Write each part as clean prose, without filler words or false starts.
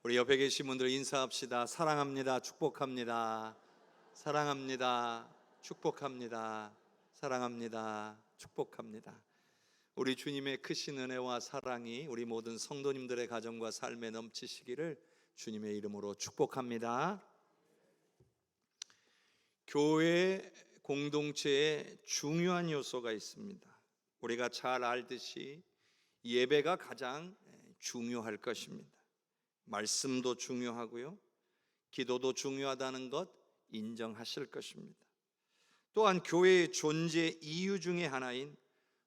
우리 옆에 계신 분들 인사합시다. 사랑합니다. 축복합니다. 사랑합니다. 축복합니다. 사랑합니다. 축복합니다. 우리 주님의 크신 은혜와 사랑이 우리 모든 성도님들의 가정과 삶에 넘치시기를 주님의 이름으로 축복합니다. 교회 공동체에 중요한 요소가 있습니다. 우리가 잘 알듯이 예배가 가장 중요할 것입니다. 말씀도 중요하고요, 기도도 중요하다는 것 인정하실 것입니다. 또한 교회의 존재 이유 중에 하나인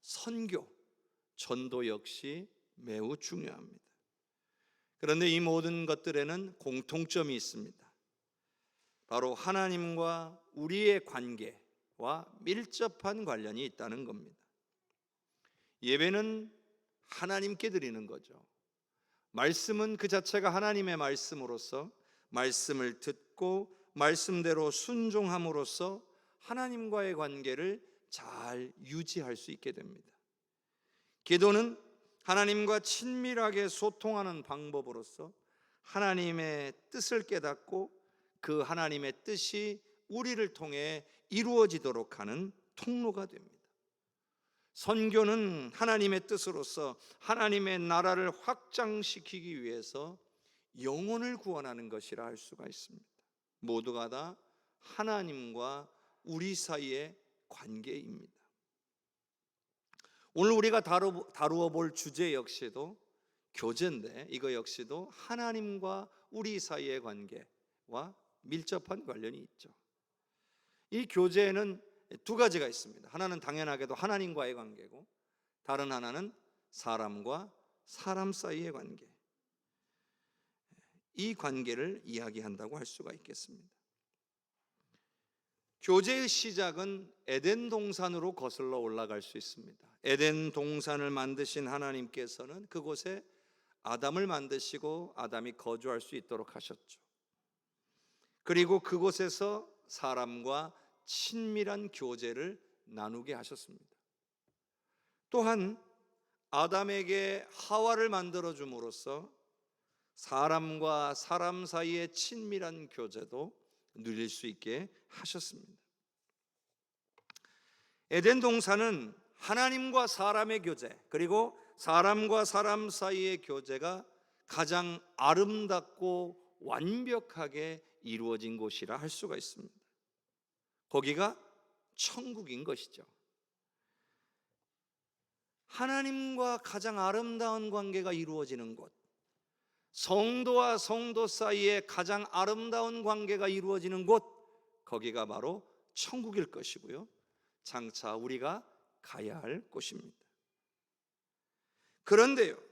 선교, 전도 역시 매우 중요합니다. 그런데 이 모든 것들에는 공통점이 있습니다. 바로 하나님과 우리의 관계와 밀접한 관련이 있다는 겁니다. 예배는 하나님께 드리는 거죠. 말씀은 그 자체가 하나님의 말씀으로서 말씀을 듣고 말씀대로 순종함으로써 하나님과의 관계를 잘 유지할 수 있게 됩니다. 기도는 하나님과 친밀하게 소통하는 방법으로서 하나님의 뜻을 깨닫고 그 하나님의 뜻이 우리를 통해 이루어지도록 하는 통로가 됩니다. 선교는 하나님의 뜻으로서 하나님의 나라를 확장시키기 위해서 영혼을 구원하는 것이라 할 수가 있습니다. 모두가 다 하나님과 우리 사이의 관계입니다. 오늘 우리가 다루어 볼 주제 역시도 교제인데, 이거 역시도 하나님과 우리 사이의 관계와 밀접한 관련이 있죠. 이 교제에는 두 가지가 있습니다. 하나는 당연하게도 하나님과의 관계고, 다른 하나는 사람과 사람 사이의 관계. 이 관계를 이야기한다고 할 수가 있겠습니다. 교제의 시작은 에덴 동산으로 거슬러 올라갈 수 있습니다. 에덴 동산을 만드신 하나님께서는 그곳에 아담을 만드시고 아담이 거주할 수 있도록 하셨죠. 그리고 그곳에서 사람과 친밀한 교제를 나누게 하셨습니다. 또한 아담에게 하와를 만들어 줌으로써 사람과 사람 사이의 친밀한 교제도 누릴 수 있게 하셨습니다. 에덴 동산은 하나님과 사람의 교제, 그리고 사람과 사람 사이의 교제가 가장 아름답고 완벽하게 이루어진 곳이라 할 수가 있습니다. 거기가 천국인 것이죠. 하나님과 가장 아름다운 관계가 이루어지는 곳, 성도와 성도 사이에 가장 아름다운 관계가 이루어지는 곳, 거기가 바로 천국일 것이고요, 장차 우리가 가야 할 곳입니다. 그런데요,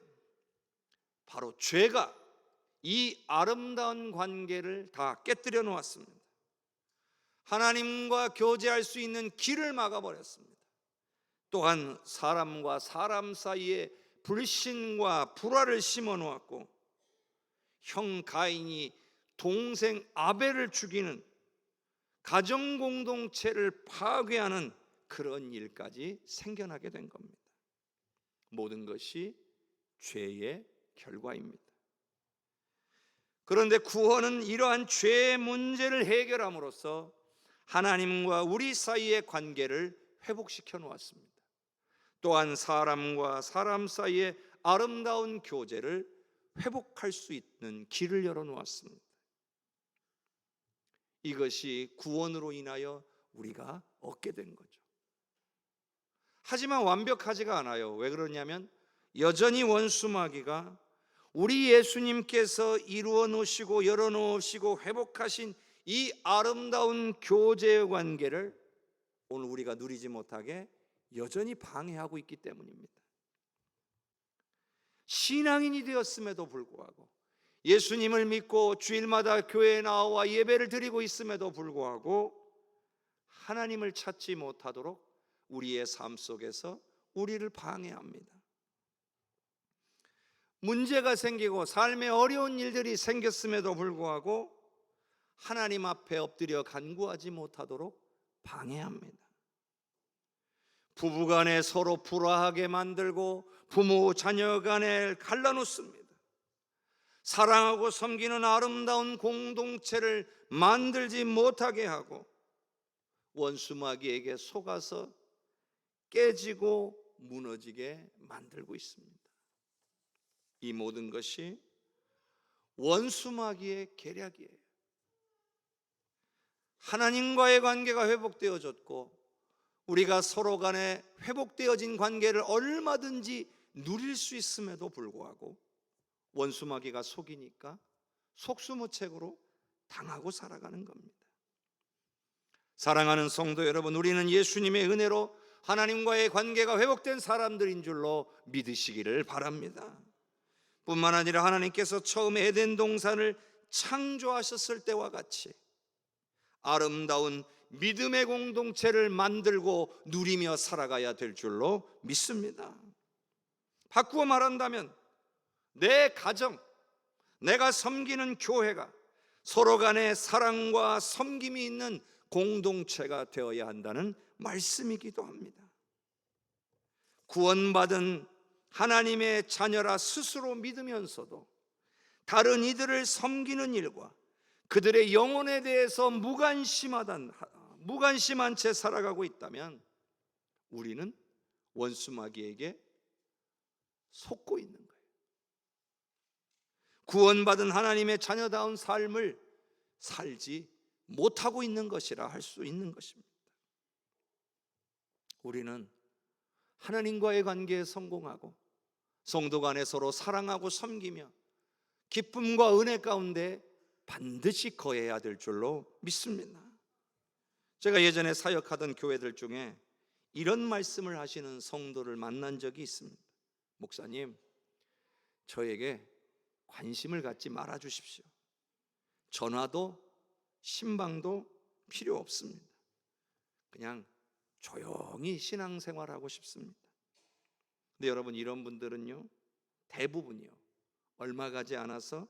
바로 죄가 이 아름다운 관계를 다 깨뜨려 놓았습니다. 하나님과 교제할 수 있는 길을 막아버렸습니다. 또한 사람과 사람 사이에 불신과 불화를 심어 놓았고, 형 가인이 동생 아벨을 죽이는 가정 공동체를 파괴하는 그런 일까지 생겨나게 된 겁니다. 모든 것이 죄의 결과입니다. 그런데 구원은 이러한 죄의 문제를 해결함으로써 하나님과 우리 사이의 관계를 회복시켜 놓았습니다. 또한 사람과 사람 사이의 아름다운 교제를 회복할 수 있는 길을 열어 놓았습니다. 이것이 구원으로 인하여 우리가 얻게 된 거죠. 하지만 완벽하지가 않아요. 왜 그러냐면 여전히 원수마귀가 우리 예수님께서 이루어 놓으시고 열어 놓으시고 회복하신 이 아름다운 교제의 관계를 오늘 우리가 누리지 못하게 여전히 방해하고 있기 때문입니다. 신앙인이 되었음에도 불구하고, 예수님을 믿고 주일마다 교회에 나와 예배를 드리고 있음에도 불구하고 하나님을 찾지 못하도록 우리의 삶 속에서 우리를 방해합니다. 문제가 생기고 삶에 어려운 일들이 생겼음에도 불구하고 하나님 앞에 엎드려 간구하지 못하도록 방해합니다. 부부간에 서로 불화하게 만들고 부모 자녀 간에 갈라놓습니다. 사랑하고 섬기는 아름다운 공동체를 만들지 못하게 하고 원수마귀에게 속아서 깨지고 무너지게 만들고 있습니다. 이 모든 것이 원수마귀의 계략이에요. 하나님과의 관계가 회복되어졌고 우리가 서로 간에 회복되어진 관계를 얼마든지 누릴 수 있음에도 불구하고 원수마귀가 속이니까 속수무책으로 당하고 살아가는 겁니다. 사랑하는 성도 여러분, 우리는 예수님의 은혜로 하나님과의 관계가 회복된 사람들인 줄로 믿으시기를 바랍니다. 뿐만 아니라 하나님께서 처음 에덴 동산을 창조하셨을 때와 같이 아름다운 믿음의 공동체를 만들고 누리며 살아가야 될 줄로 믿습니다. 바꾸어 말한다면 내 가정, 내가 섬기는 교회가 서로 간에 사랑과 섬김이 있는 공동체가 되어야 한다는 말씀이기도 합니다. 구원받은 하나님의 자녀라 스스로 믿으면서도 다른 이들을 섬기는 일과 그들의 영혼에 대해서 무관심한 채 살아가고 있다면 우리는 원수마귀에게 속고 있는 거예요. 구원받은 하나님의 자녀다운 삶을 살지 못하고 있는 것이라 할 수 있는 것입니다. 우리는 하나님과의 관계에 성공하고 성도 간에 서로 사랑하고 섬기며 기쁨과 은혜 가운데 반드시 거해야 될 줄로 믿습니다. 제가 예전에 사역하던 교회들 중에 이런 말씀을 하시는 성도를 만난 적이 있습니다. 목사님, 저에게 관심을 갖지 말아 주십시오. 전화도 신방도 필요 없습니다. 그냥 조용히 신앙생활하고 싶습니다. 근데 여러분, 이런 분들은요, 대부분이요, 얼마 가지 않아서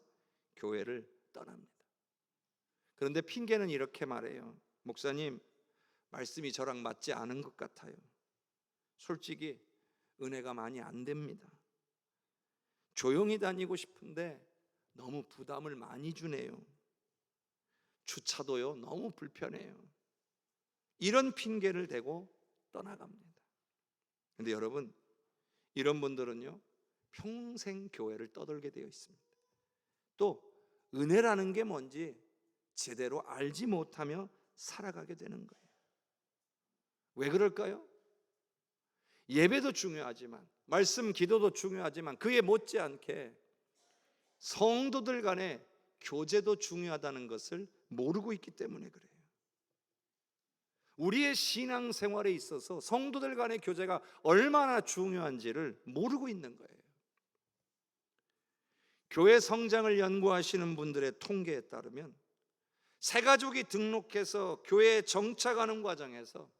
교회를 떠납니다. 그런데 핑계는 이렇게 말해요. 목사님, 말씀이 저랑 맞지 않은 것 같아요. 솔직히 은혜가 많이 안 됩니다. 조용히 다니고 싶은데 너무 부담을 많이 주네요. 주차도요, 너무 불편해요. 이런 핑계를 대고 떠나갑니다. 근데 여러분, 이런 분들은요, 평생 교회를 떠돌게 되어 있습니다. 또 은혜라는 게 뭔지 제대로 알지 못하며 살아가게 되는 거예요. 왜 그럴까요? 예배도 중요하지만, 말씀 기도도 중요하지만 그에 못지않게 성도들 간의 교제도 중요하다는 것을 모르고 있기 때문에 그래요. 우리의 신앙생활에 있어서 성도들 간의 교제가 얼마나 중요한지를 모르고 있는 거예요. 교회 성장을 연구하시는 분들의 통계에 따르면 새가족이 등록해서 교회에 정착하는 과정에서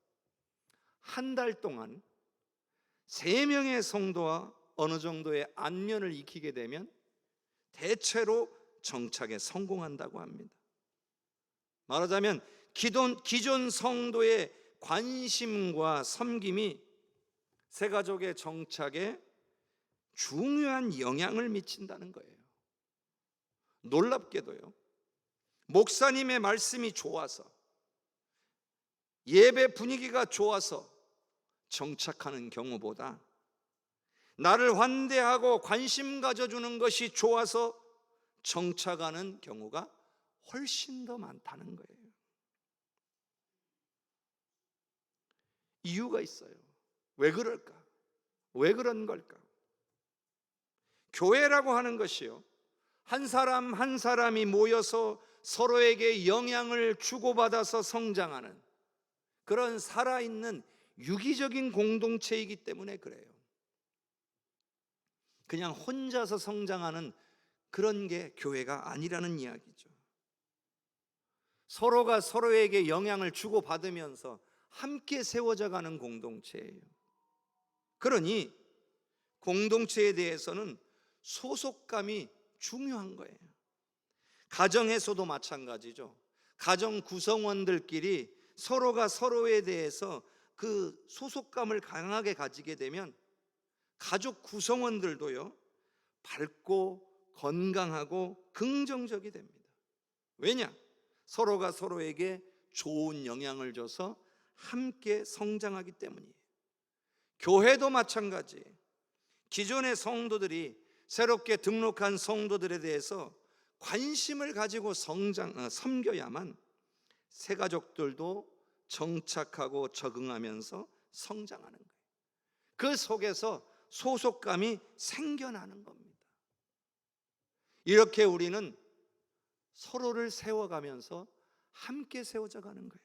한 달 동안 3명의 성도와 어느 정도의 안면을 익히게 되면 대체로 정착에 성공한다고 합니다. 말하자면 기존 성도의 관심과 섬김이 새가족의 정착에 중요한 영향을 미친다는 거예요. 놀랍게도요, 목사님의 말씀이 좋아서, 예배 분위기가 좋아서 정착하는 경우보다 나를 환대하고 관심 가져주는 것이 좋아서 정착하는 경우가 훨씬 더 많다는 거예요. 이유가 있어요. 왜 그럴까? 왜 그런 걸까? 교회라고 하는 것이요, 한 사람 한 사람이 모여서 서로에게 영향을 주고받아서 성장하는 그런 살아있는 유기적인 공동체이기 때문에 그래요. 그냥 혼자서 성장하는 그런 게 교회가 아니라는 이야기죠. 서로가 서로에게 영향을 주고받으면서 함께 세워져 가는 공동체예요. 그러니 공동체에 대해서는 소속감이 중요한 거예요. 가정에서도 마찬가지죠. 가정 구성원들끼리 서로가 서로에 대해서 그 소속감을 강하게 가지게 되면 가족 구성원들도요, 밝고 건강하고 긍정적이 됩니다. 왜냐? 서로가 서로에게 좋은 영향을 줘서 함께 성장하기 때문이에요. 교회도 마찬가지예요. 기존의 성도들이 새롭게 등록한 성도들에 대해서 관심을 가지고 섬겨야만 새 가족들도 정착하고 적응하면서 성장하는 거예요. 그 속에서 소속감이 생겨나는 겁니다. 이렇게 우리는 서로를 세워가면서 함께 세워져 가는 거예요.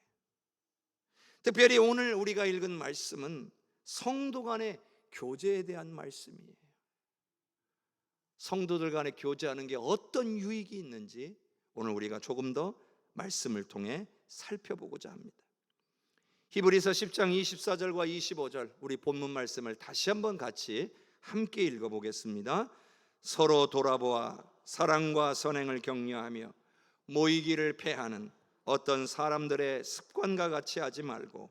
특별히 오늘 우리가 읽은 말씀은 성도 간의 교제에 대한 말씀이에요. 성도들 간에 교제하는 게 어떤 유익이 있는지 오늘 우리가 조금 더 말씀을 통해 살펴보고자 합니다. 히브리서 10장 24절과 25절 우리 본문 말씀을 다시 한번 같이 함께 읽어보겠습니다. 서로 돌아보아 사랑과 선행을 격려하며 모이기를 패하는 어떤 사람들의 습관과 같이 하지 말고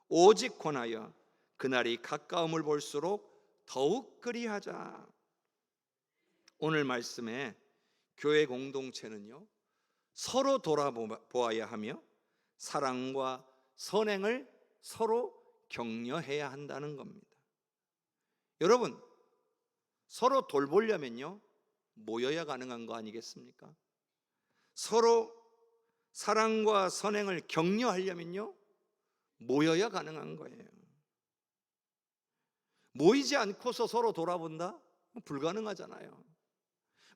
오직 권하여 그날이 가까움을 볼수록 더욱 그리하자. 오늘 말씀에 교회 공동체는요, 서로 돌아보아야 하며 사랑과 선행을 서로 격려해야 한다는 겁니다. 여러분, 서로 돌보려면요 모여야 가능한 거 아니겠습니까? 서로 사랑과 선행을 격려하려면요 모여야 가능한 거예요. 모이지 않고서 서로 돌아본다? 불가능하잖아요.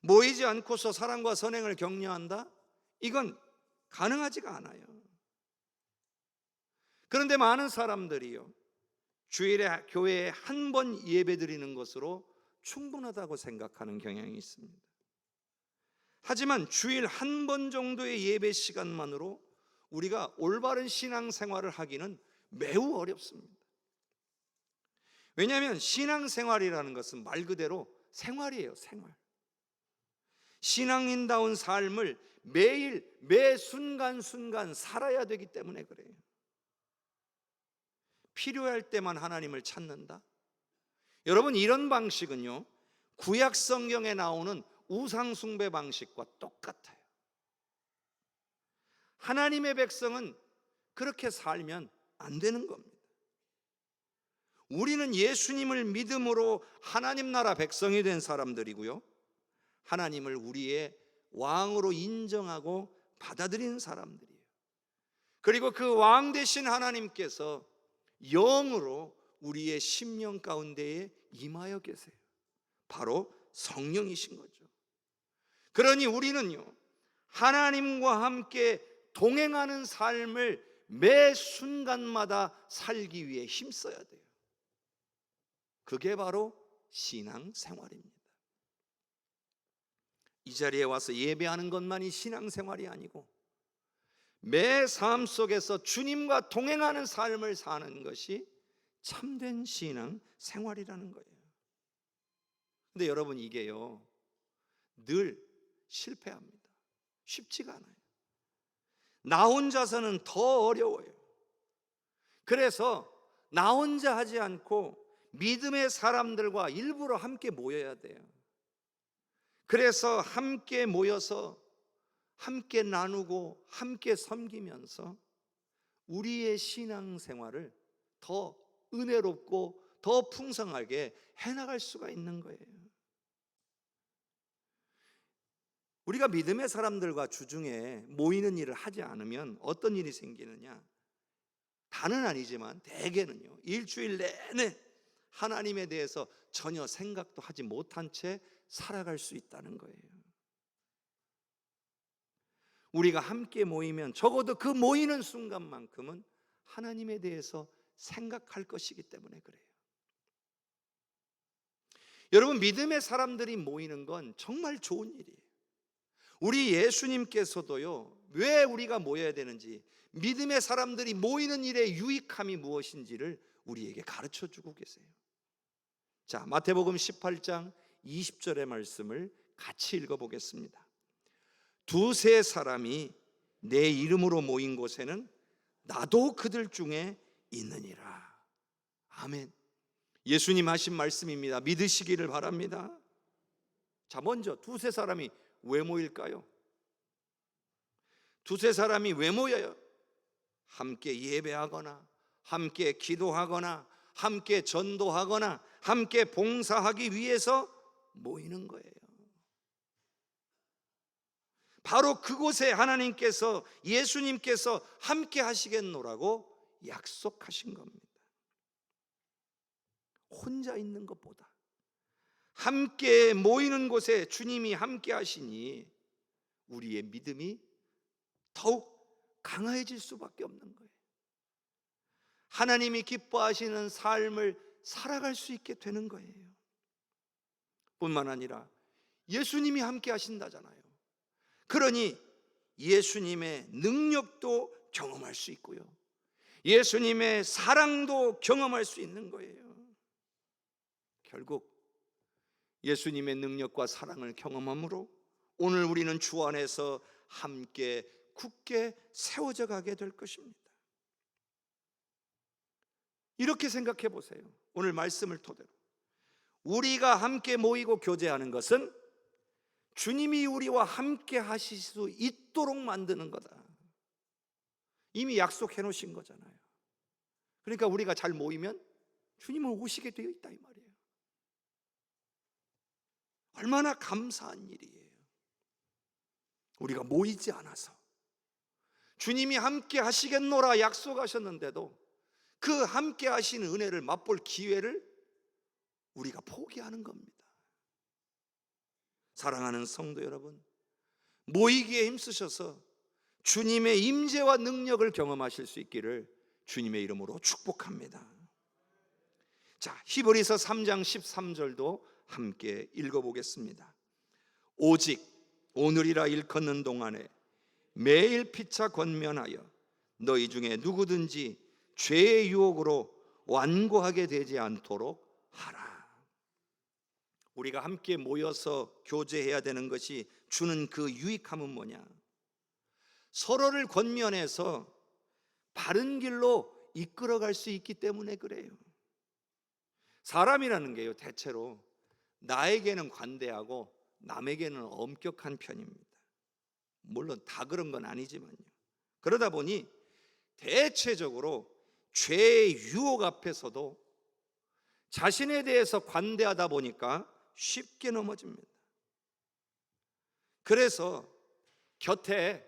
모이지 않고서 사랑과 선행을 격려한다? 이건 가능하지가 않아요. 그런데 많은 사람들이요 주일에 교회에 한 번 예배드리는 것으로 충분하다고 생각하는 경향이 있습니다. 하지만 주일 한 번 정도의 예배 시간만으로 우리가 올바른 신앙생활을 하기는 매우 어렵습니다. 왜냐하면 신앙생활이라는 것은 말 그대로 생활이에요. 생활. 신앙인다운 삶을 매일 매 순간순간 살아야 되기 때문에 그래요. 필요할 때만 하나님을 찾는다? 여러분, 이런 방식은요 구약 성경에 나오는 우상 숭배 방식과 똑같아요. 하나님의 백성은 그렇게 살면 안 되는 겁니다. 우리는 예수님을 믿음으로 하나님 나라 백성이 된 사람들이고요 하나님을 우리의 왕으로 인정하고 받아들이는 사람들이에요. 그리고 그 왕 되신 하나님께서 영으로 우리의 심령 가운데에 임하여 계세요. 바로 성령이신 거죠. 그러니 우리는요 하나님과 함께 동행하는 삶을 매 순간마다 살기 위해 힘써야 돼요. 그게 바로 신앙생활입니다. 이 자리에 와서 예배하는 것만이 신앙생활이 아니고 매 삶 속에서 주님과 동행하는 삶을 사는 것이 참된 신앙생활이라는 거예요. 근데 여러분 이게요 늘 실패합니다. 쉽지가 않아요. 나 혼자서는 더 어려워요. 그래서 나 혼자 하지 않고 믿음의 사람들과 일부러 함께 모여야 돼요. 그래서 함께 모여서 함께 나누고 함께 섬기면서 우리의 신앙생활을 더 은혜롭고 더 풍성하게 해나갈 수가 있는 거예요. 우리가 믿음의 사람들과 주중에 모이는 일을 하지 않으면 어떤 일이 생기느냐? 다는 아니지만 대개는요 일주일 내내 하나님에 대해서 전혀 생각도 하지 못한 채 살아갈 수 있다는 거예요. 우리가 함께 모이면 적어도 그 모이는 순간만큼은 하나님에 대해서 생각할 것이기 때문에 그래요. 여러분, 믿음의 사람들이 모이는 건 정말 좋은 일이에요. 우리 예수님께서도요 왜 우리가 모여야 되는지, 믿음의 사람들이 모이는 일의 유익함이 무엇인지를 우리에게 가르쳐 주고 계세요. 자, 마태복음 18장 20절의 말씀을 같이 읽어보겠습니다. 두세 사람이 내 이름으로 모인 곳에는 나도 그들 중에 있느니라. 아멘. 예수님 하신 말씀입니다. 믿으시기를 바랍니다. 자, 먼저 두세 사람이 왜 모일까요? 두세 사람이 왜 모여요? 함께 예배하거나, 함께 기도하거나, 함께 전도하거나, 함께 봉사하기 위해서 모이는 거예요. 바로 그곳에 하나님께서, 예수님께서 함께 하시겠노라고 약속하신 겁니다. 혼자 있는 것보다 함께 모이는 곳에 주님이 함께 하시니 우리의 믿음이 더욱 강해질 수밖에 없는 거예요. 하나님이 기뻐하시는 삶을 살아갈 수 있게 되는 거예요. 뿐만 아니라 예수님이 함께 하신다잖아요. 그러니 예수님의 능력도 경험할 수 있고요, 예수님의 사랑도 경험할 수 있는 거예요. 결국 예수님의 능력과 사랑을 경험함으로 오늘 우리는 주 안에서 함께 굳게 세워져 가게 될 것입니다. 이렇게 생각해 보세요. 오늘 말씀을 토대로 우리가 함께 모이고 교제하는 것은 주님이 우리와 함께 하실 수 있도록 만드는 거다. 이미 약속해 놓으신 거잖아요. 그러니까 우리가 잘 모이면 주님은 오시게 되어 있다 이 말이에요. 얼마나 감사한 일이에요. 우리가 모이지 않아서 주님이 함께 하시겠노라 약속하셨는데도 그 함께 하시는 은혜를 맛볼 기회를 우리가 포기하는 겁니다. 사랑하는 성도 여러분, 모이기에 힘쓰셔서 주님의 임재와 능력을 경험하실 수 있기를 주님의 이름으로 축복합니다. 자, 히브리서 3장 13절도 함께 읽어보겠습니다. 오직 오늘이라 일컫는 동안에 매일 피차 권면하여 너희 중에 누구든지 죄의 유혹으로 완고하게 되지 않도록 하라. 우리가 함께 모여서 교제해야 되는 것이 주는 그 유익함은 뭐냐? 서로를 권면해서 바른 길로 이끌어갈 수 있기 때문에 그래요. 사람이라는 게요, 대체로 나에게는 관대하고 남에게는 엄격한 편입니다. 물론 다 그런 건 아니지만요. 그러다 보니 대체적으로 죄의 유혹 앞에서도 자신에 대해서 관대하다 보니까 쉽게 넘어집니다. 그래서 곁에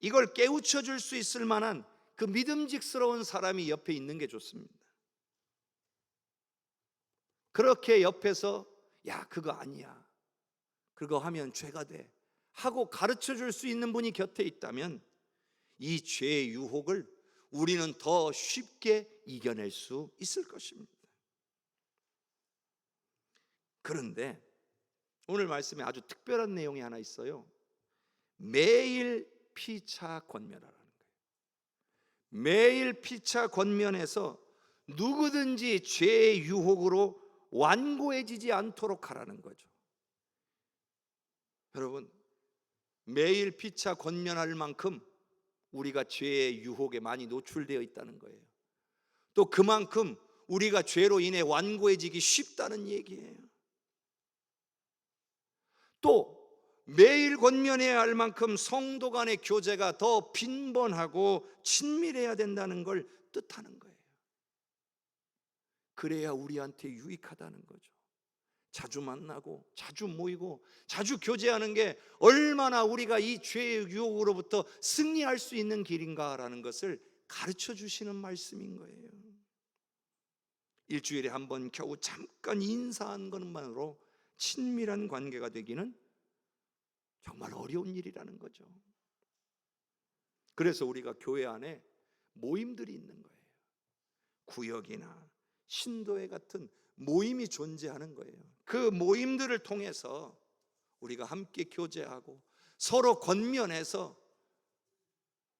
이걸 깨우쳐 줄 수 있을 만한 그 믿음직스러운 사람이 옆에 있는 게 좋습니다. 그렇게 옆에서 야, 그거 아니야, 그거 하면 죄가 돼 하고 가르쳐 줄 수 있는 분이 곁에 있다면 이 죄의 유혹을 우리는 더 쉽게 이겨낼 수 있을 것입니다. 그런데 오늘 말씀에 아주 특별한 내용이 하나 있어요. 매일 피차 권면하라는 거예요. 매일 피차 권면해서 누구든지 죄의 유혹으로 완고해지지 않도록 하라는 거죠. 여러분, 매일 피차 권면할 만큼 우리가 죄의 유혹에 많이 노출되어 있다는 거예요. 또 그만큼 우리가 죄로 인해 완고해지기 쉽다는 얘기예요. 또 매일 권면해야 할 만큼 성도 간의 교제가 더 빈번하고 친밀해야 된다는 걸 뜻하는 거예요. 그래야 우리한테 유익하다는 거죠. 자주 만나고 자주 모이고 자주 교제하는 게 얼마나 우리가 이 죄의 유혹으로부터 승리할 수 있는 길인가라는 것을 가르쳐 주시는 말씀인 거예요. 일주일에 한 번 겨우 잠깐 인사한 것만으로 친밀한 관계가 되기는 정말 어려운 일이라는 거죠. 그래서 우리가 교회 안에 모임들이 있는 거예요. 구역이나 신도회 같은 모임이 존재하는 거예요. 그 모임들을 통해서 우리가 함께 교제하고 서로 권면해서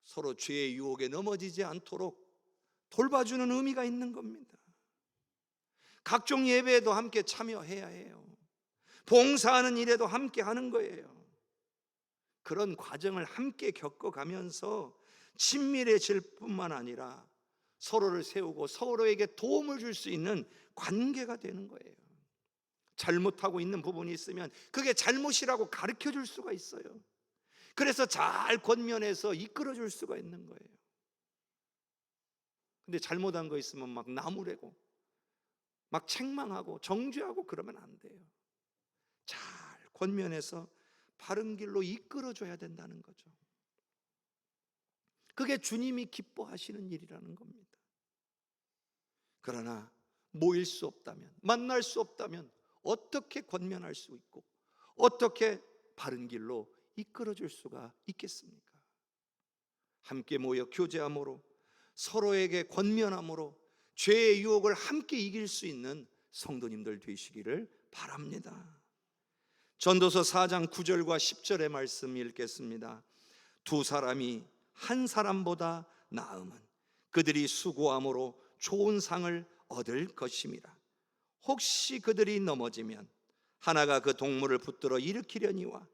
서로 죄의 유혹에 넘어지지 않도록 돌봐주는 의미가 있는 겁니다. 각종 예배에도 함께 참여해야 해요. 봉사하는 일에도 함께 하는 거예요. 그런 과정을 함께 겪어가면서 친밀해질 뿐만 아니라 서로를 세우고 서로에게 도움을 줄 수 있는 관계가 되는 거예요. 잘못하고 있는 부분이 있으면 그게 잘못이라고 가르쳐 줄 수가 있어요. 그래서 잘 권면해서 이끌어 줄 수가 있는 거예요. 근데 잘못한 거 있으면 막 나무래고 막 책망하고 정죄하고 그러면 안 돼요. 잘 권면해서 바른 길로 이끌어 줘야 된다는 거죠. 그게 주님이 기뻐하시는 일이라는 겁니다. 그러나 모일 수 없다면, 만날 수 없다면 어떻게 권면할 수 있고 어떻게 바른 길로 이끌어 줄 수가 있겠습니까? 함께 모여 교제함으로, 서로에게 권면함으로 죄의 유혹을 함께 이길 수 있는 성도님들 되시기를 바랍니다. 전도서 4장 9절과 10절의 말씀 읽겠습니다. 두 사람이 한 사람보다 나음은 그들이 수고함으로 좋은 상을 얻을 것임이라. 혹시 그들이 넘어지면 하나가 그 동물을 붙들어 일으키려니와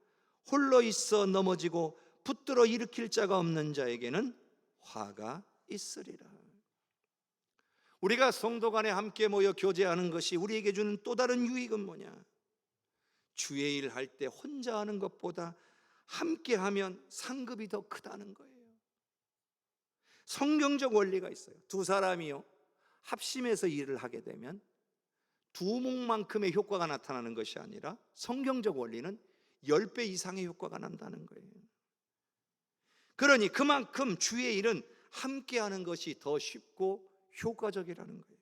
홀로 있어 넘어지고 붙들어 일으킬 자가 없는 자에게는 화가 있으리라. 우리가 성도 간에 함께 모여 교제하는 것이 우리에게 주는 또 다른 유익은 뭐냐? 주의 일 할 때 혼자 하는 것보다 함께 하면 상급이 더 크다는 거예요. 성경적 원리가 있어요. 두 사람이요 합심해서 일을 하게 되면 두목만큼의 효과가 나타나는 것이 아니라 성경적 원리는 10배 이상의 효과가 난다는 거예요. 그러니 그만큼 주의 일은 함께하는 것이 더 쉽고 효과적이라는 거예요.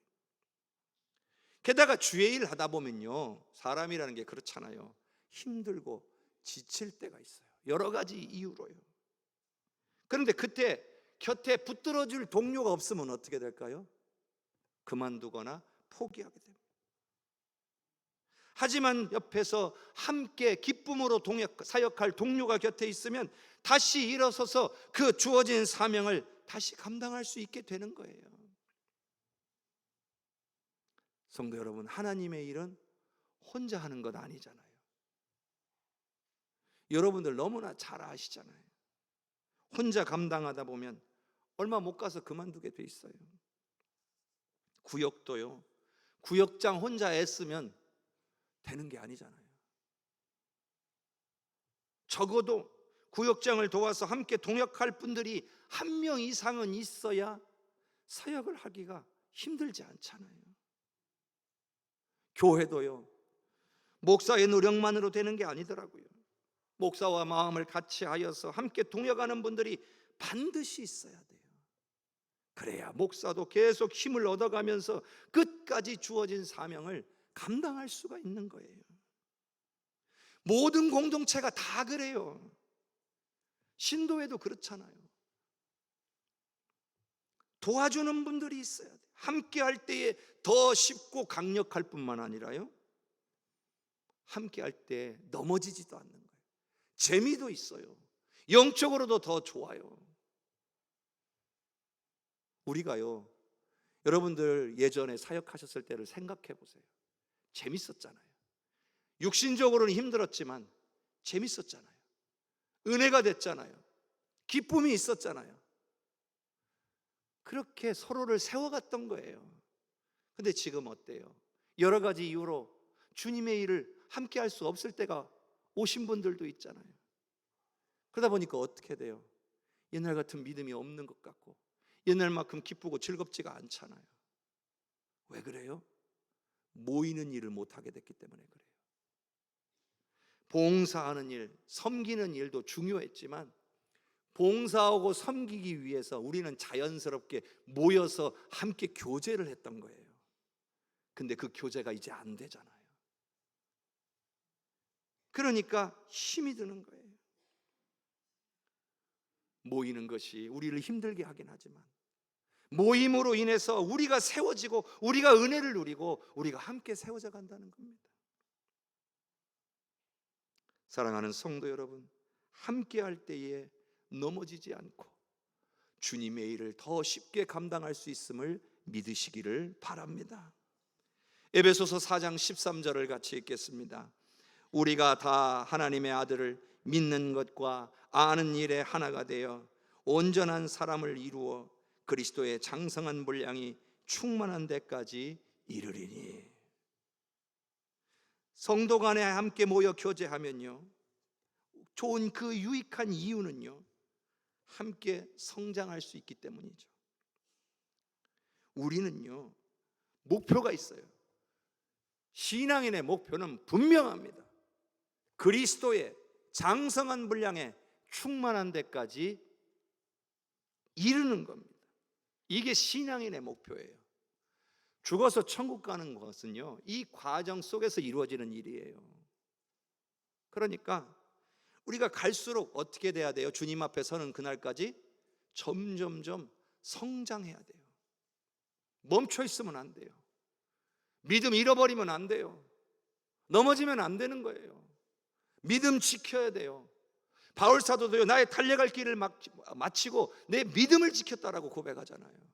게다가 주의 일 하다 보면요, 사람이라는 게 그렇잖아요. 힘들고 지칠 때가 있어요. 여러 가지 이유로요. 그런데 그때 곁에 붙들어줄 동료가 없으면 어떻게 될까요? 그만두거나 포기하게 됩니다. 하지만 옆에서 함께 기쁨으로 사역할 동료가 곁에 있으면 다시 일어서서 그 주어진 사명을 다시 감당할 수 있게 되는 거예요. 성도 여러분, 하나님의 일은 혼자 하는 것 아니잖아요. 여러분들 너무나 잘 아시잖아요. 혼자 감당하다 보면 얼마 못 가서 그만두게 돼 있어요. 구역도요, 구역장 혼자 애쓰면 되는 게 아니잖아요. 적어도 구역장을 도와서 함께 동역할 분들이 한 명 이상은 있어야 사역을 하기가 힘들지 않잖아요. 교회도요, 목사의 노력만으로 되는 게 아니더라고요. 목사와 마음을 같이 하여서 함께 동역하는 분들이 반드시 있어야 돼요. 그래야 목사도 계속 힘을 얻어가면서 끝까지 주어진 사명을 감당할 수가 있는 거예요. 모든 공동체가 다 그래요. 신도에도 그렇잖아요. 도와주는 분들이 있어야 돼요. 함께 할 때에 더 쉽고 강력할 뿐만 아니라요, 함께 할 때 넘어지지도 않는 거예요. 재미도 있어요. 영적으로도 더 좋아요. 우리가요, 여러분들 예전에 사역하셨을 때를 생각해 보세요. 재밌었잖아요. 육신적으로는 힘들었지만 재밌었잖아요. 은혜가 됐잖아요. 기쁨이 있었잖아요. 그렇게 서로를 세워갔던 거예요. 근데 지금 어때요? 여러 가지 이유로 주님의 일을 함께 할 수 없을 때가 오신 분들도 있잖아요. 그러다 보니까 어떻게 돼요? 옛날 같은 믿음이 없는 것 같고 옛날만큼 기쁘고 즐겁지가 않잖아요. 왜 그래요? 모이는 일을 못하게 됐기 때문에 그래요. 봉사하는 일, 섬기는 일도 중요했지만 봉사하고 섬기기 위해서 우리는 자연스럽게 모여서 함께 교제를 했던 거예요. 근데 그 교제가 이제 안 되잖아요. 그러니까 힘이 드는 거예요. 모이는 것이 우리를 힘들게 하긴 하지만 모임으로 인해서 우리가 세워지고 우리가 은혜를 누리고 우리가 함께 세워져 간다는 겁니다. 사랑하는 성도 여러분, 함께 할 때에 넘어지지 않고 주님의 일을 더 쉽게 감당할 수 있음을 믿으시기를 바랍니다. 에베소서 4장 13절을 같이 읽겠습니다. 우리가 다 하나님의 아들을 믿는 것과 아는 일에 하나가 되어 온전한 사람을 이루어 그리스도의 장성한 분량이 충만한 데까지 이르리니. 성도 간에 함께 모여 교제하면요, 좋은 그 유익한 이유는요, 함께 성장할 수 있기 때문이죠. 우리는요, 목표가 있어요. 신앙인의 목표는 분명합니다. 그리스도의 장성한 분량에 충만한 데까지 이르는 겁니다. 이게 신앙인의 목표예요. 죽어서 천국 가는 것은요, 이 과정 속에서 이루어지는 일이에요. 그러니까 우리가 갈수록 어떻게 돼야 돼요? 주님 앞에 서는 그날까지 점점점 성장해야 돼요. 멈춰 있으면 안 돼요. 믿음 잃어버리면 안 돼요. 넘어지면 안 되는 거예요. 믿음 지켜야 돼요. 바울 사도도요, 나의 달려갈 길을 마치고 내 믿음을 지켰다라고 고백하잖아요.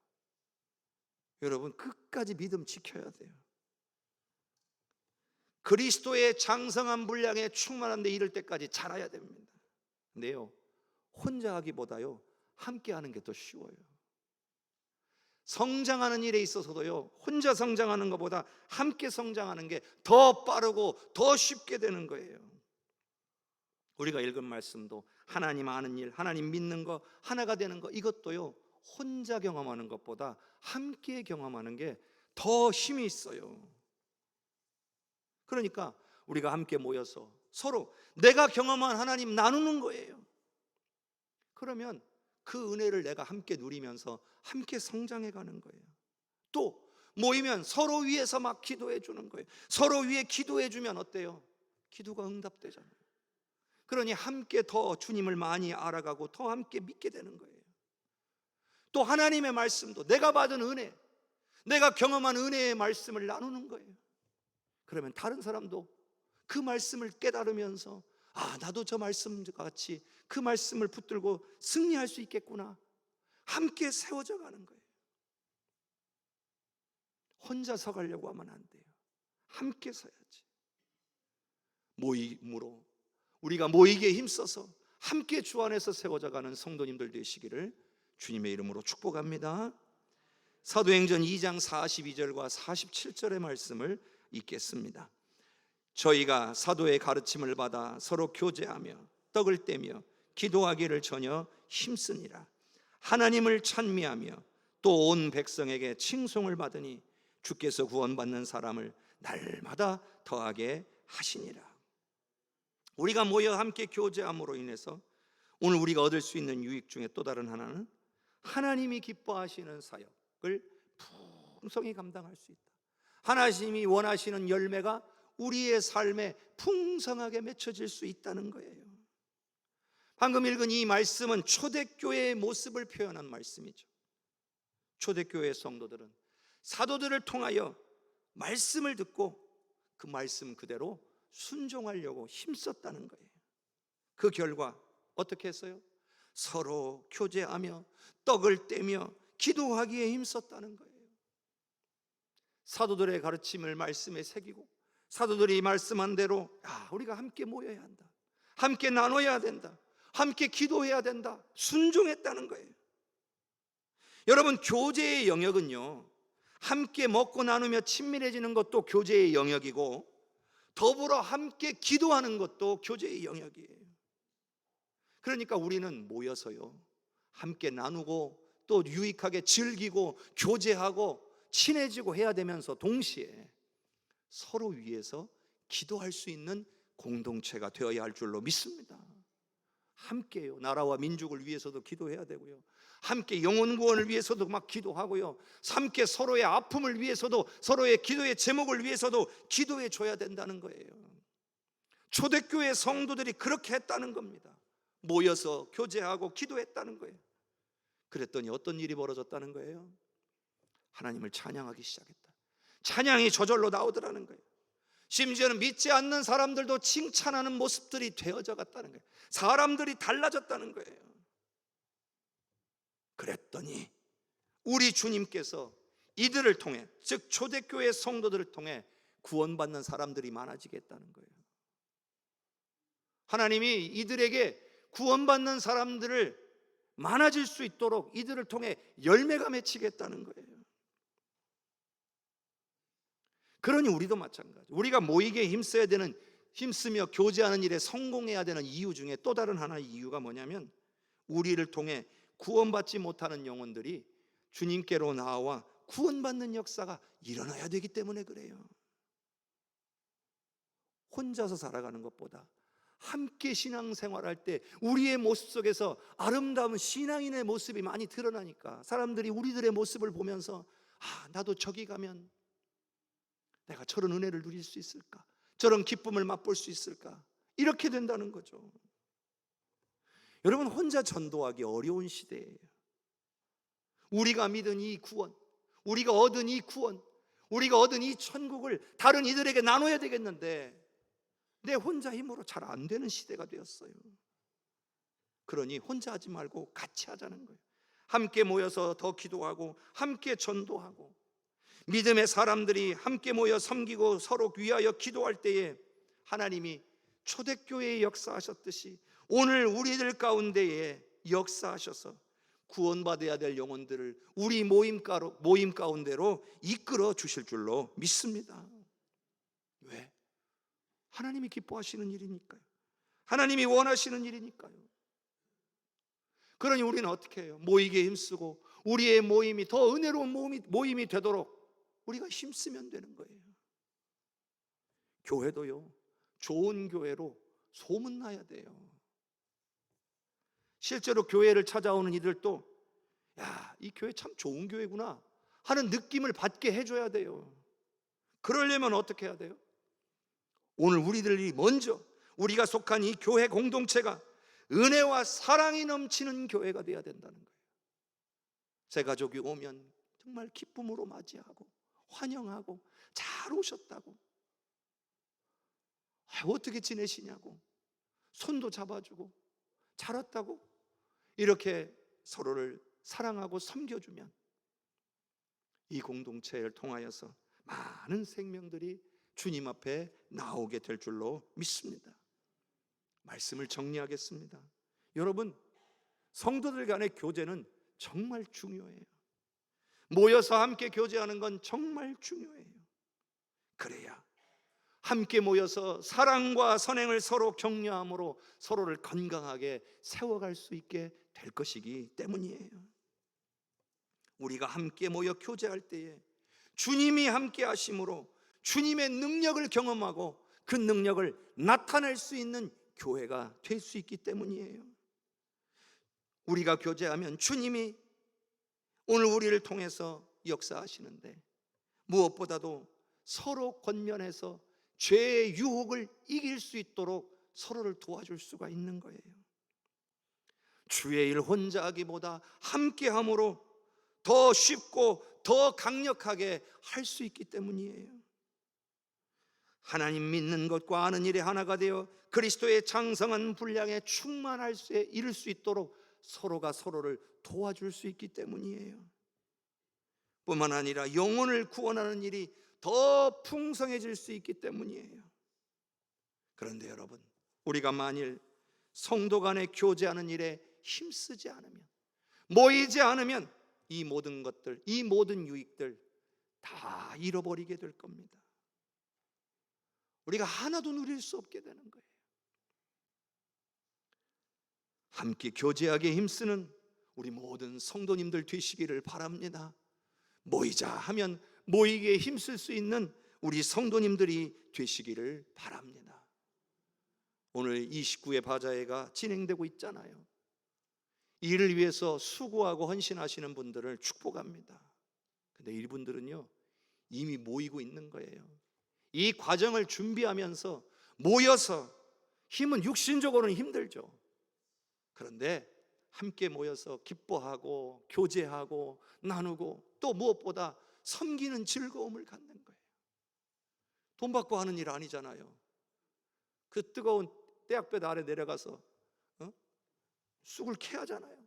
여러분, 끝까지 믿음 지켜야 돼요. 그리스도의 장성한 분량에 충만한 데 이를 때까지 자라야 됩니다. 근데요, 혼자 하기보다요, 함께 하는 게 더 쉬워요. 성장하는 일에 있어서도요, 혼자 성장하는 것보다 함께 성장하는 게 더 빠르고 더 쉽게 되는 거예요. 우리가 읽은 말씀도 하나님 아는 일, 하나님 믿는 거, 하나가 되는 거, 이것도요, 혼자 경험하는 것보다 함께 경험하는 게 더 힘이 있어요. 그러니까 우리가 함께 모여서 서로 내가 경험한 하나님 나누는 거예요. 그러면 그 은혜를 내가 함께 누리면서 함께 성장해 가는 거예요. 또 모이면 서로 위해서 막 기도해 주는 거예요. 서로 위해 기도해 주면 어때요? 기도가 응답되잖아요. 그러니 함께 더 주님을 많이 알아가고 더 함께 믿게 되는 거예요. 또 하나님의 말씀도 내가 받은 은혜, 내가 경험한 은혜의 말씀을 나누는 거예요. 그러면 다른 사람도 그 말씀을 깨달으면서 나도 저 말씀과 같이 그 말씀을 붙들고 승리할 수 있겠구나, 함께 세워져 가는 거예요. 혼자 서 가려고 하면 안 돼요. 함께 서야지. 모임으로 우리가 모이기에 힘써서 함께 주 안에서 세워져 가는 성도님들 되시기를 주님의 이름으로 축복합니다. 사도행전 2장 42절과 47절의 말씀을 읽겠습니다. 저희가 사도의 가르침을 받아 서로 교제하며 떡을 떼며 기도하기를 전혀 힘쓰니라. 하나님을 찬미하며 또 온 백성에게 칭송을 받으니 주께서 구원받는 사람을 날마다 더하게 하시니라. 우리가 모여 함께 교제함으로 인해서 오늘 우리가 얻을 수 있는 유익 중에 또 다른 하나는 하나님이 기뻐하시는 사역을 풍성히 감당할 수 있다. 하나님이 원하시는 열매가 우리의 삶에 풍성하게 맺혀질 수 있다는 거예요. 방금 읽은 이 말씀은 초대교회의 모습을 표현한 말씀이죠. 초대교회 성도들은 사도들을 통하여 말씀을 듣고 그 말씀 그대로 순종하려고 힘썼다는 거예요. 그 결과 어떻게 했어요? 서로 교제하며 떡을 떼며 기도하기에 힘썼다는 거예요. 사도들의 가르침을 말씀에 새기고 사도들이 말씀한 대로 우리가 함께 모여야 한다, 함께 나눠야 된다, 함께 기도해야 된다, 순종했다는 거예요. 여러분, 교제의 영역은요, 함께 먹고 나누며 친밀해지는 것도 교제의 영역이고 더불어 함께 기도하는 것도 교제의 영역이에요. 그러니까 우리는 모여서요, 함께 나누고 또 유익하게 즐기고 교제하고 친해지고 해야 되면서 동시에 서로 위해서 기도할 수 있는 공동체가 되어야 할 줄로 믿습니다. 함께요, 나라와 민족을 위해서도 기도해야 되고요, 함께 영혼 구원을 위해서도 막 기도하고요, 함께 서로의 아픔을 위해서도, 서로의 기도의 제목을 위해서도 기도해 줘야 된다는 거예요. 초대교회 성도들이 그렇게 했다는 겁니다. 모여서 교제하고 기도했다는 거예요. 그랬더니 어떤 일이 벌어졌다는 거예요? 하나님을 찬양하기 시작했다. 찬양이 저절로 나오더라는 거예요. 심지어는 믿지 않는 사람들도 칭찬하는 모습들이 되어져 갔다는 거예요. 사람들이 달라졌다는 거예요. 그랬더니 우리 주님께서 이들을 통해, 즉 초대교회 성도들을 통해 구원받는 사람들이 많아지겠다는 거예요. 하나님이 이들에게 구원받는 사람들을 많아질 수 있도록 이들을 통해 열매가 맺히겠다는 거예요. 그러니 우리도 마찬가지. 우리가 모이게 힘쓰며 교제하는 일에 성공해야 되는 이유 중에 또 다른 하나의 이유가 뭐냐면, 우리를 통해 구원받지 못하는 영혼들이 주님께로 나와 구원받는 역사가 일어나야 되기 때문에 그래요. 혼자서 살아가는 것보다 함께 신앙생활할 때 우리의 모습 속에서 아름다운 신앙인의 모습이 많이 드러나니까 사람들이 우리들의 모습을 보면서 나도 저기 가면 내가 저런 은혜를 누릴 수 있을까? 저런 기쁨을 맛볼 수 있을까? 이렇게 된다는 거죠. 여러분, 혼자 전도하기 어려운 시대예요. 우리가 믿은 이 구원, 우리가 얻은 이 구원, 우리가 얻은 이 천국을 다른 이들에게 나눠야 되겠는데 내 혼자 힘으로 잘 안 되는 시대가 되었어요. 그러니 혼자 하지 말고 같이 하자는 거예요. 함께 모여서 더 기도하고 함께 전도하고, 믿음의 사람들이 함께 모여 섬기고 서로 위하여 기도할 때에 하나님이 초대교회에 역사하셨듯이 오늘 우리들 가운데에 역사하셔서 구원받아야 될 영혼들을 우리 모임 가운데로 이끌어 주실 줄로 믿습니다. 왜? 하나님이 기뻐하시는 일이니까요. 하나님이 원하시는 일이니까요. 그러니 우리는 어떻게 해요? 모이게 힘쓰고 우리의 모임이 더 은혜로운 모임이 되도록 우리가 힘쓰면 되는 거예요. 교회도요, 좋은 교회로 소문나야 돼요. 실제로 교회를 찾아오는 이들도 이 교회 참 좋은 교회구나 하는 느낌을 받게 해줘야 돼요. 그러려면 어떻게 해야 돼요? 오늘 우리들이 먼저 우리가 속한 이 교회 공동체가 은혜와 사랑이 넘치는 교회가 되어야 된다는 거예요. 새 가족이 오면 정말 기쁨으로 맞이하고 환영하고 잘 오셨다고, 어떻게 지내시냐고 손도 잡아주고 잘 왔다고 이렇게 서로를 사랑하고 섬겨주면 이 공동체를 통하여서 많은 생명들이 주님 앞에 나오게 될 줄로 믿습니다. 말씀을 정리하겠습니다. 여러분, 성도들 간의 교제는 정말 중요해요. 모여서 함께 교제하는 건 정말 중요해요. 그래야 함께 모여서 사랑과 선행을 서로 격려함으로 서로를 건강하게 세워갈 수 있게 될 것이기 때문이에요. 우리가 함께 모여 교제할 때에 주님이 함께 하심으로 주님의 능력을 경험하고 그 능력을 나타낼 수 있는 교회가 될 수 있기 때문이에요. 우리가 교제하면 주님이 오늘 우리를 통해서 역사하시는데, 무엇보다도 서로 권면해서 죄의 유혹을 이길 수 있도록 서로를 도와줄 수가 있는 거예요. 주의 일 혼자 하기보다 함께함으로 더 쉽고 더 강력하게 할 수 있기 때문이에요. 하나님 믿는 것과 아는 일이 하나가 되어 그리스도의 장성한 분량에 충만할 수 이룰 수 있도록 서로가 서로를 도와줄 수 있기 때문이에요. 뿐만 아니라 영혼을 구원하는 일이 더 풍성해질 수 있기 때문이에요. 그런데 여러분, 우리가 만일 성도 간에 교제하는 일에 힘쓰지 않으면, 모이지 않으면 이 모든 것들, 이 모든 유익들 다 잃어버리게 될 겁니다. 우리가 하나도 누릴 수 없게 되는 거예요. 함께 교제하기에 힘쓰는 우리 모든 성도님들 되시기를 바랍니다. 모이자 하면 모이기에 힘쓸 수 있는 우리 성도님들이 되시기를 바랍니다. 오늘 29회 바자회가 진행되고 있잖아요. 이를 위해서 수고하고 헌신하시는 분들을 축복합니다. 근데 이분들은요, 이미 모이고 있는 거예요. 이 과정을 준비하면서 모여서, 힘은 육신적으로는 힘들죠. 그런데 함께 모여서 기뻐하고 교제하고 나누고 또 무엇보다 섬기는 즐거움을 갖는 거예요. 돈 받고 하는 일 아니잖아요. 그 뜨거운 떼약볕 아래 내려가서 쑥을 캐야 하잖아요.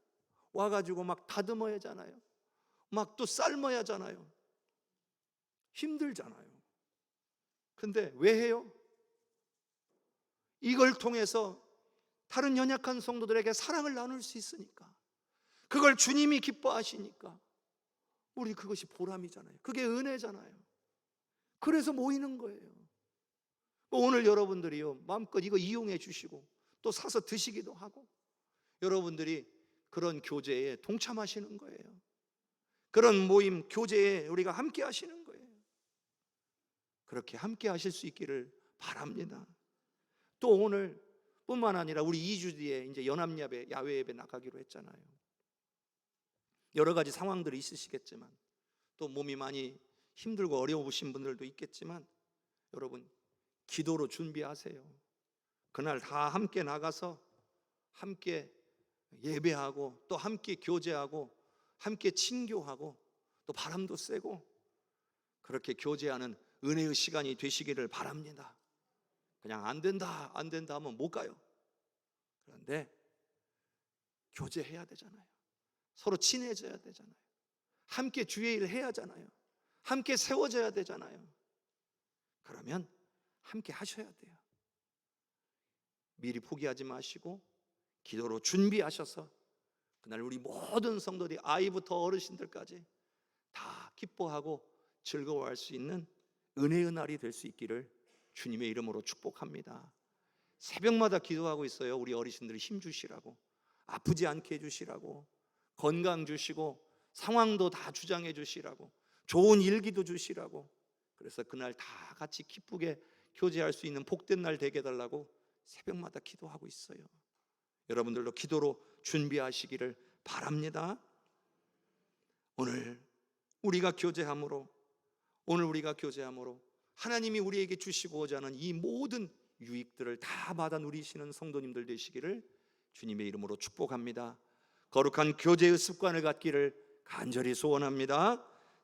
와가지고 막 다듬어야 하잖아요. 막 또 삶아야 하잖아요. 힘들잖아요. 근데 왜 해요? 이걸 통해서 다른 연약한 성도들에게 사랑을 나눌 수 있으니까, 그걸 주님이 기뻐하시니까 우리 그것이 보람이잖아요. 그게 은혜잖아요. 그래서 모이는 거예요. 오늘 여러분들이요, 마음껏 이거 이용해 주시고 또 사서 드시기도 하고, 여러분들이 그런 교제에 동참하시는 거예요. 그런 모임, 교제에 우리가 함께 하시는 거예요. 그렇게 함께 하실 수 있기를 바랍니다. 또 오늘 뿐만 아니라 우리 2주 뒤에 이제 연합예배, 야외 예배 나가기로 했잖아요. 여러 가지 상황들이 있으시겠지만, 또 몸이 많이 힘들고 어려우신 분들도 있겠지만, 여러분 기도로 준비하세요. 그날 다 함께 나가서 함께 예배하고 또 함께 교제하고 함께 친교하고 또 바람도 쐬고 그렇게 교제하는 은혜의 시간이 되시기를 바랍니다. 그냥 안 된다 하면 못 가요. 그런데 교제해야 되잖아요. 서로 친해져야 되잖아요. 함께 주의 일 해야 하잖아요. 함께 세워져야 되잖아요. 그러면 함께 하셔야 돼요. 미리 포기하지 마시고 기도로 준비하셔서 그날 우리 모든 성도들이, 아이부터 어르신들까지 다 기뻐하고 즐거워할 수 있는 은혜의 날이 될 수 있기를 주님의 이름으로 축복합니다. 새벽마다 기도하고 있어요. 우리 어르신들이 힘 주시라고, 아프지 않게 해주시라고, 건강 주시고 상황도 다 주장해 주시라고, 좋은 일기도 주시라고. 그래서 그날 다 같이 기쁘게 교제할 수 있는 복된 날 되게 해달라고 새벽마다 기도하고 있어요. 여러분들도 기도로 준비하시기를 바랍니다. 오늘 우리가 교제함으로 하나님이 우리에게 주시고자 하는 이 모든 유익들을 다 받아 누리시는 성도님들 되시기를 주님의 이름으로 축복합니다. 거룩한 교제의 습관을 갖기를 간절히 소원합니다.